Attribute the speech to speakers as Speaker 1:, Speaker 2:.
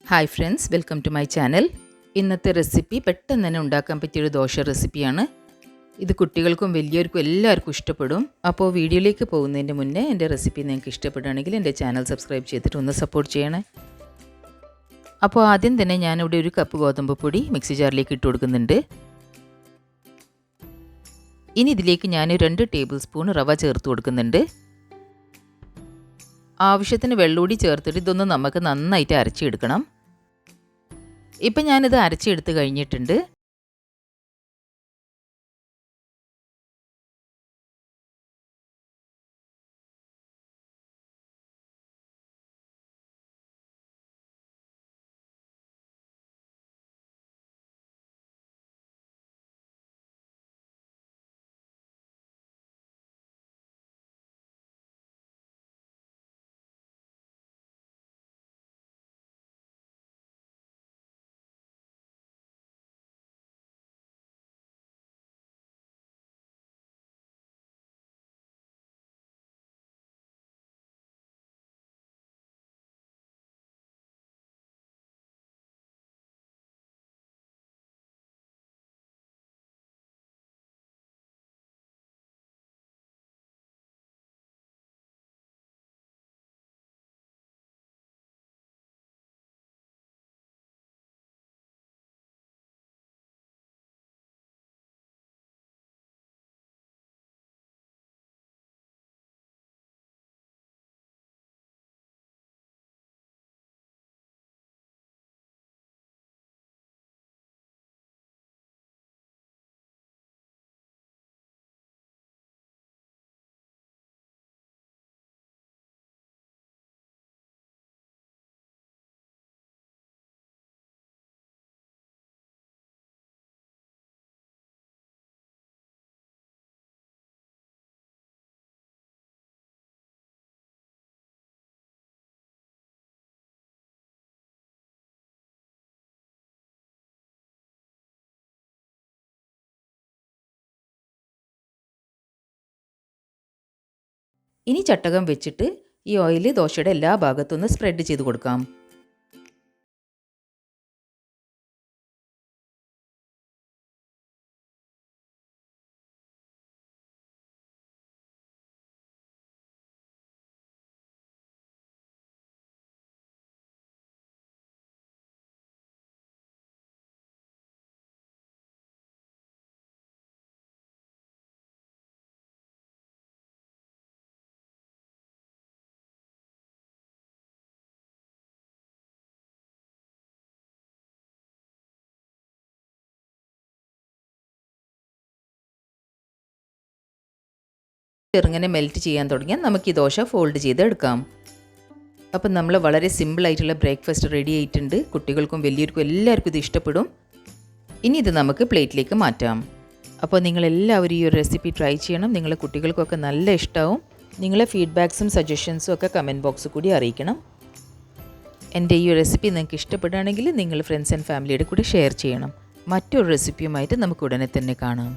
Speaker 1: Hi friends, welcome to my channel. ഇന്നത്തെ recipe പെട്ടെന്ന് തന്നെ ഉണ്ടാക്കാൻ പറ്റിയൊരു ദോശ റെസിപ്പിയാണ്. ഇത് കുട്ടികൾക്കും വലിയവർക്കും എല്ലാവർക്കും ഇഷ്ടപ്പെടും. അപ്പോൾ വീഡിയോയിലേക്ക് പോകുന്നതിൻ്റെ മുന്നേ എൻ്റെ റെസിപ്പി നിങ്ങൾക്ക് ഇഷ്ടപ്പെടുകയാണെങ്കിൽ എൻ്റെ ചാനൽ സബ്സ്ക്രൈബ് ചെയ്തിട്ട് ഒന്ന് സപ്പോർട്ട് ചെയ്യണേ. അപ്പോൾ ആദ്യം തന്നെ ഞാനിവിടെ ഒരു കപ്പ് ഗോതമ്പ് പൊടി മിക്സി ജാറിലേക്ക് ഇട്ട് കൊടുക്കുന്നുണ്ട്. ഇനി ഇതിലേക്ക് ഞാൻ 2 ടേബിൾ സ്പൂൺ റവ ചേർത്ത് കൊടുക്കുന്നുണ്ട്. ആവശ്യത്തിന് വെള്ളൂടി ചേർത്തിട്ട് ഇതൊന്ന് നമുക്ക് നന്നായിട്ട് അരച്ചെടുക്കണം. ഇപ്പം ഞാനിത് അരച്ചെടുത്ത് കഴിഞ്ഞിട്ടുണ്ട്. ഇനി ചട്ടകം വെച്ചിട്ട് ഈ ഓയിൽ ദോശയുടെ എല്ലാ ഭാഗത്തുനിന്ന് സ്പ്രെഡ് ചെയ്ത് കൊടുക്കാം. ചെറുങ്ങനെ മെൽറ്റ് ചെയ്യാൻ തുടങ്ങിയാൽ നമുക്ക് ഈ ദോശ ഫോൾഡ് ചെയ്തെടുക്കാം. അപ്പം നമ്മൾ വളരെ സിമ്പിളായിട്ടുള്ള ബ്രേക്ക്ഫാസ്റ്റ് റെഡി ആയിട്ടുണ്ട്. കുട്ടികൾക്കും വലിയവർക്കും എല്ലാവർക്കും ഇത് ഇഷ്ടപ്പെടും. ഇനി ഇത് നമുക്ക് പ്ലേറ്റിലേക്ക് മാറ്റാം. അപ്പോൾ നിങ്ങളെല്ലാവരും ഈ ഒരു റെസിപ്പി ട്രൈ ചെയ്യണം. നിങ്ങളെ കുട്ടികൾക്കൊക്കെ നല്ല ഇഷ്ടമാവും. നിങ്ങളെ ഫീഡ്ബാക്സും സജഷൻസും ഒക്കെ കമൻറ്റ് ബോക്സിൽ കൂടി അറിയിക്കണം. എൻ്റെ ഈ റെസിപ്പി നിങ്ങൾക്ക് ഇഷ്ടപ്പെടുകയാണെങ്കിൽ നിങ്ങൾ ഫ്രണ്ട്സ് ആൻഡ് ഫാമിലിയുടെ കൂടെ ഷെയർ ചെയ്യണം. മറ്റൊരു റെസിപ്പിയുമായിട്ട് നമുക്ക് ഉടനെ തന്നെ കാണാം.